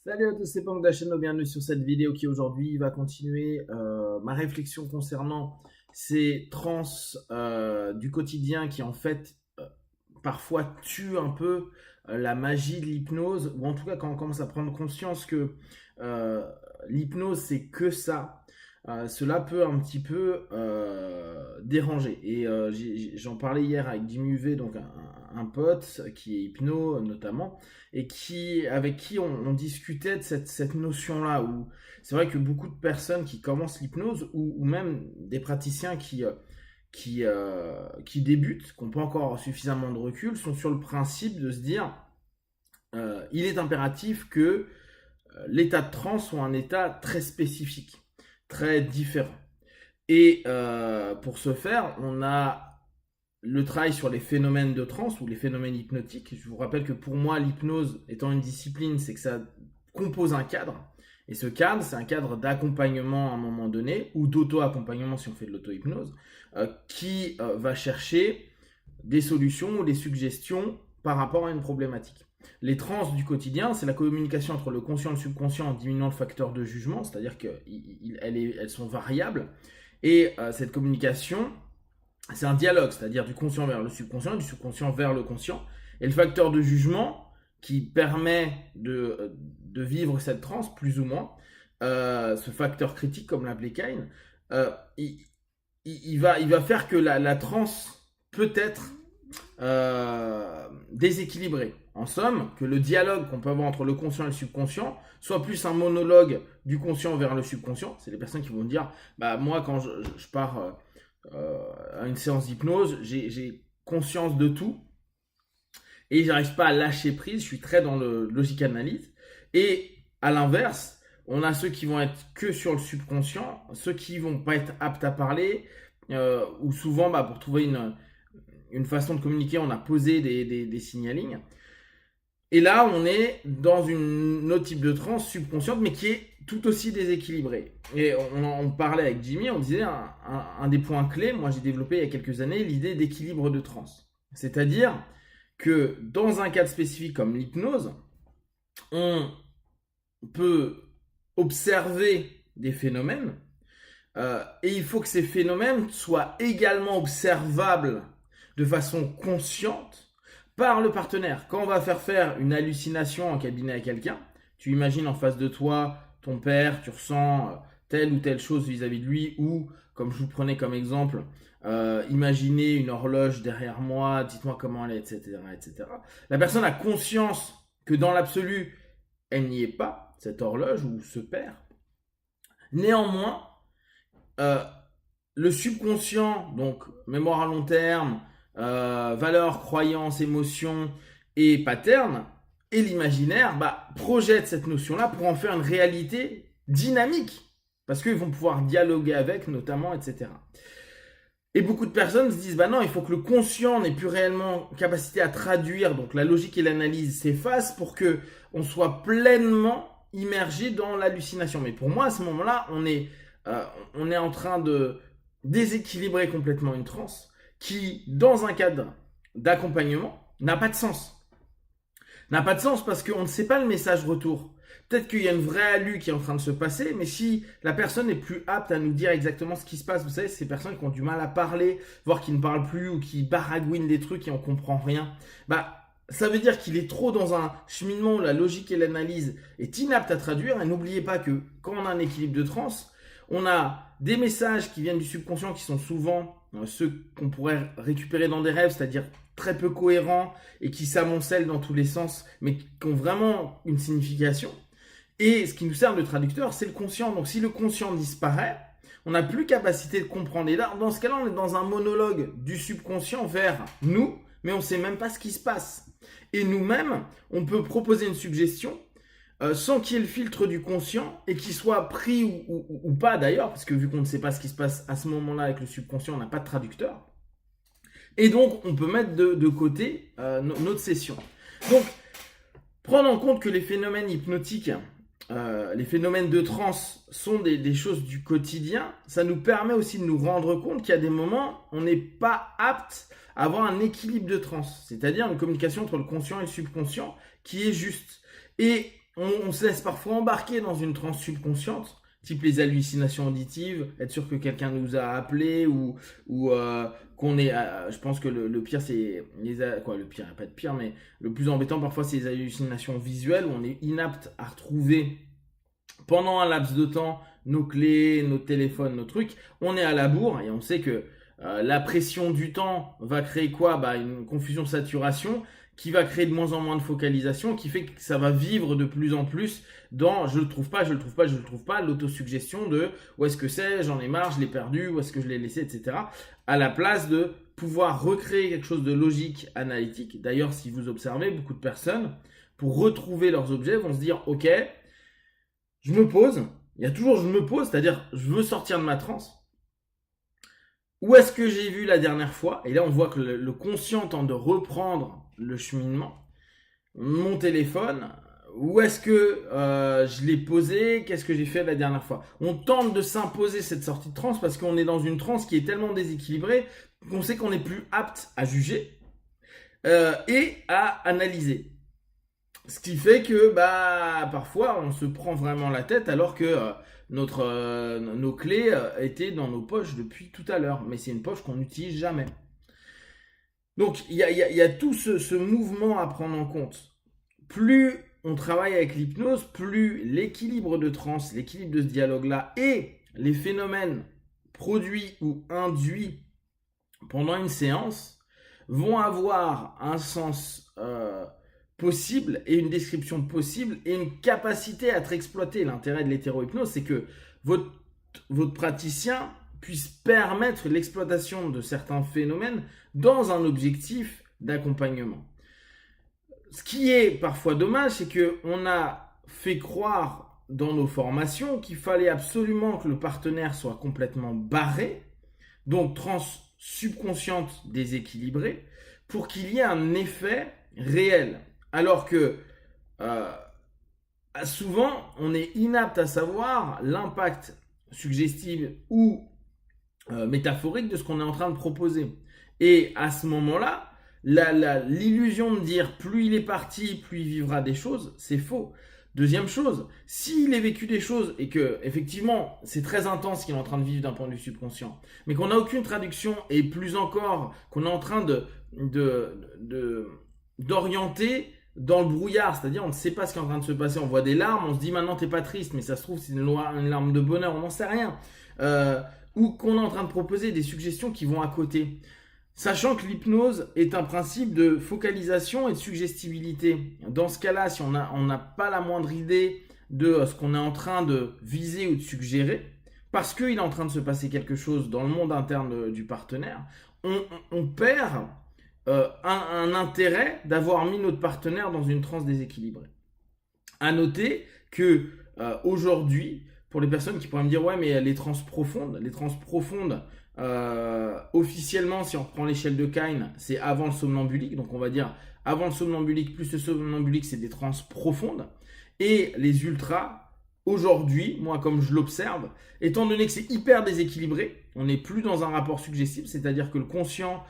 Salut à tous, c'est Pang de la chaîne, bienvenue sur cette vidéo qui aujourd'hui va continuer ma réflexion concernant ces trans du quotidien qui en fait parfois tuent un peu la magie de l'hypnose, ou en tout cas quand on commence à prendre conscience que euh, l'hypnose c'est que ça, cela peut un petit peu déranger. Et j'en parlais hier avec Jimmy UV, donc un pote qui est hypno notamment, et avec qui on discutait de cette notion-là, où c'est vrai que beaucoup de personnes qui commencent l'hypnose, ou même des praticiens qui débutent, qui n'ont pas encore suffisamment de recul, sont sur le principe de se dire il est impératif que l'état de transe soit un état très spécifique, très différent. Et pour ce faire, on a le travail sur les phénomènes de transe ou les phénomènes hypnotiques. Je vous rappelle que pour moi, l'hypnose étant une discipline, c'est que ça compose un cadre. Et ce cadre, c'est un cadre d'accompagnement à un moment donné, ou d'auto-accompagnement si on fait de l'auto-hypnose, qui va chercher des solutions ou des suggestions par rapport à une problématique. Les trans du quotidien, c'est la communication entre le conscient et le subconscient en diminuant le facteur de jugement, c'est-à-dire qu'elles sont variables. Et cette communication, c'est un dialogue, c'est-à-dire du conscient vers le subconscient et du subconscient vers le conscient. Et le facteur de jugement qui permet de vivre cette transe, plus ou moins, ce facteur critique, comme l'appelait Kane, euh, il, il va faire que la transe peut être déséquilibrée. En somme, que le dialogue qu'on peut avoir entre le conscient et le subconscient soit plus un monologue du conscient vers le subconscient. C'est les personnes qui vont dire, bah moi quand je pars à une séance d'hypnose, j'ai conscience de tout et j'arrive pas à lâcher prise, je suis très dans le logique analyse. Et à l'inverse, on a ceux qui vont être que sur le subconscient, ceux qui vont pas être aptes à parler, ou souvent bah, pour trouver une façon de communiquer, on a posé des signalings. Et là, on est dans une autre type de transe subconsciente, mais qui est tout aussi déséquilibrée. Et on parlait avec Jimmy, on disait un des points clés, moi j'ai développé il y a quelques années l'idée d'équilibre de transe. C'est-à-dire que dans un cadre spécifique comme l'hypnose, on peut observer des phénomènes, et il faut que ces phénomènes soient également observables de façon consciente par le partenaire. Quand on va faire une hallucination en cabinet à quelqu'un, tu imagines en face de toi ton père, tu ressens telle ou telle chose vis-à-vis de lui, ou comme je vous prenais comme exemple, imaginez une horloge derrière moi, dites-moi comment elle est, etc., etc. La personne a conscience que dans l'absolu, elle n'y est pas, cette horloge ou ce père. Néanmoins, euh, le subconscient, donc mémoire à long terme, valeurs, croyances, émotions et patterns, et l'imaginaire, bah, projettent cette notion-là pour en faire une réalité dynamique. Parce qu'ils vont pouvoir dialoguer avec, notamment, etc. Et beaucoup de personnes se disent, bah non, il faut que le conscient n'ait plus réellement capacité à traduire, donc la logique et l'analyse s'effacent pour que on soit pleinement immergé dans l'hallucination. Mais pour moi, à ce moment-là, on est en train de déséquilibrer complètement une transe qui, dans un cadre d'accompagnement, n'a pas de sens. N'a pas de sens parce qu'on ne sait pas le message retour. Peut-être qu'il y a une vraie allu qui est en train de se passer, mais si la personne n'est plus apte à nous dire exactement ce qui se passe, vous savez, ces personnes qui ont du mal à parler, voire qui ne parlent plus ou qui baragouinent des trucs et on comprend rien, bah ça veut dire qu'il est trop dans un cheminement où la logique et l'analyse est inapte à traduire. Et n'oubliez pas que quand on a un équilibre de transe, on a des messages qui viennent du subconscient qui sont souvent ceux qu'on pourrait récupérer dans des rêves, c'est-à-dire très peu cohérents et qui s'amoncellent dans tous les sens, mais qui ont vraiment une signification. Et ce qui nous sert de traducteur, c'est le conscient. Donc si le conscient disparaît, on n'a plus capacité de comprendre. Et là, dans ce cas-là, on est dans un monologue du subconscient vers nous, mais on ne sait même pas ce qui se passe. Et nous-mêmes, on peut proposer une suggestion sans qu'il y ait le filtre du conscient et qu'il soit pris ou pas d'ailleurs, parce que vu qu'on ne sait pas ce qui se passe à ce moment-là avec le subconscient, on n'a pas de traducteur. Et donc, on peut mettre de côté notre session. Donc, prendre en compte que les phénomènes hypnotiques, les phénomènes de transe sont des choses du quotidien, ça nous permet aussi de nous rendre compte qu'il y a des moments où on n'est pas apte à avoir un équilibre de transe, c'est-à-dire une communication entre le conscient et le subconscient qui est juste. Et on se laisse parfois embarquer dans une transe subconsciente, type les hallucinations auditives, être sûr que quelqu'un nous a appelé ou qu'on est. Je pense que le pire, c'est le pire, pas de pire, mais le plus embêtant parfois, c'est les hallucinations visuelles où on est inapte à retrouver pendant un laps de temps nos clés, nos téléphones, nos trucs. On est à la bourre et on sait que la pression du temps va créer quoi? Une confusion-saturation qui va créer de moins en moins de focalisation, qui fait que ça va vivre de plus en plus dans je le trouve pas, je le trouve pas, je le trouve pas, l'autosuggestion de où est-ce que c'est, j'en ai marre, je l'ai perdu, où est-ce que je l'ai laissé, etc. À la place de pouvoir recréer quelque chose de logique, analytique. D'ailleurs, si vous observez, beaucoup de personnes, pour retrouver leurs objets, vont se dire ok, je me pose, il y a toujours je me pose, c'est-à-dire je veux sortir de ma transe. Où est-ce que j'ai vu la dernière fois? Et là, on voit que le conscient tente de reprendre le cheminement. Mon téléphone, où est-ce que je l'ai posé? Qu'est-ce que j'ai fait la dernière fois? On tente de s'imposer cette sortie de transe parce qu'on est dans une transe qui est tellement déséquilibrée qu'on sait qu'on n'est plus apte à juger et à analyser. Ce qui fait que parfois on se prend vraiment la tête alors que nos clés étaient dans nos poches depuis tout à l'heure. Mais c'est une poche qu'on n'utilise jamais. Donc il y a tout ce mouvement à prendre en compte. Plus on travaille avec l'hypnose, plus l'équilibre de transe, l'équilibre de ce dialogue-là et les phénomènes produits ou induits pendant une séance vont avoir un sens possible et une description possible et une capacité à être exploité. L'intérêt de l'hétérohypnose, c'est que votre praticien puisse permettre l'exploitation de certains phénomènes dans un objectif d'accompagnement. Ce qui est parfois dommage, c'est qu'on a fait croire dans nos formations qu'il fallait absolument que le partenaire soit complètement barré, donc transe subconsciente déséquilibrée, pour qu'il y ait un effet réel. Alors que souvent, on est inapte à savoir l'impact suggestif ou métaphorique de ce qu'on est en train de proposer. Et à ce moment-là, l'illusion de dire plus il est parti, plus il vivra des choses, c'est faux. Deuxième chose, s'il a vécu des choses et que effectivement c'est très intense ce qu'il est en train de vivre d'un point de vue subconscient, mais qu'on n'a aucune traduction et plus encore qu'on est en train d'orienter dans le brouillard, c'est-à-dire on ne sait pas ce qui est en train de se passer, on voit des larmes, on se dit maintenant t'es pas triste, mais ça se trouve c'est une larme de bonheur, on n'en sait rien, ou qu'on est en train de proposer des suggestions qui vont à côté. Sachant que l'hypnose est un principe de focalisation et de suggestibilité. Dans ce cas-là, si on n'a pas la moindre idée de ce qu'on est en train de viser ou de suggérer, parce qu'il est en train de se passer quelque chose dans le monde interne du partenaire, on perd un intérêt d'avoir mis notre partenaire dans une transe déséquilibrée. À noter que aujourd'hui, pour les personnes qui pourraient me dire ouais mais les transes profondes, officiellement, si on reprend l'échelle de Kine, c'est avant le somnambulique. Donc, on va dire avant le somnambulique plus le somnambulique, c'est des transes profondes. Et les ultras, aujourd'hui, moi, comme je l'observe, étant donné que c'est hyper déséquilibré, on n'est plus dans un rapport suggestif, c'est-à-dire que le conscient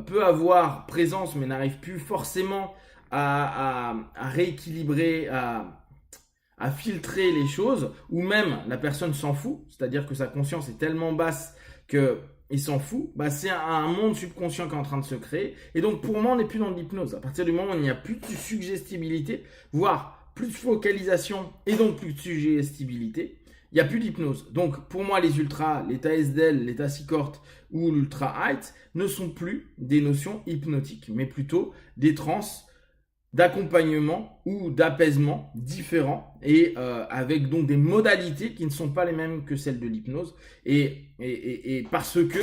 peut avoir présence, mais n'arrive plus forcément à rééquilibrer, à filtrer les choses, ou même la personne s'en fout, c'est-à-dire que sa conscience est tellement basse qu'il s'en fout, c'est un monde subconscient qui est en train de se créer. Et donc pour moi, on n'est plus dans de l'hypnose. À partir du moment où il n'y a plus de suggestibilité, voire plus de focalisation et donc plus de suggestibilité, il n'y a plus d'hypnose. Donc pour moi, les ultras, l'état SDL, l'état Seacort ou l'ultra height ne sont plus des notions hypnotiques, mais plutôt des transes d'accompagnement ou d'apaisement différents et avec donc des modalités qui ne sont pas les mêmes que celles de l'hypnose et parce que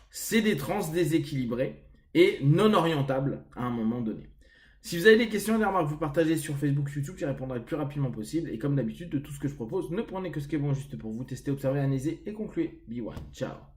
c'est des transes déséquilibrées et non orientables à un moment donné. Si vous avez des questions et des remarques, vous partagez sur Facebook, YouTube, j'y répondrai le plus rapidement possible. Et comme d'habitude, de tout ce que je propose, ne prenez que ce qui est bon juste pour vous. Testez, observez, analysez et concluez. Be one. Ciao.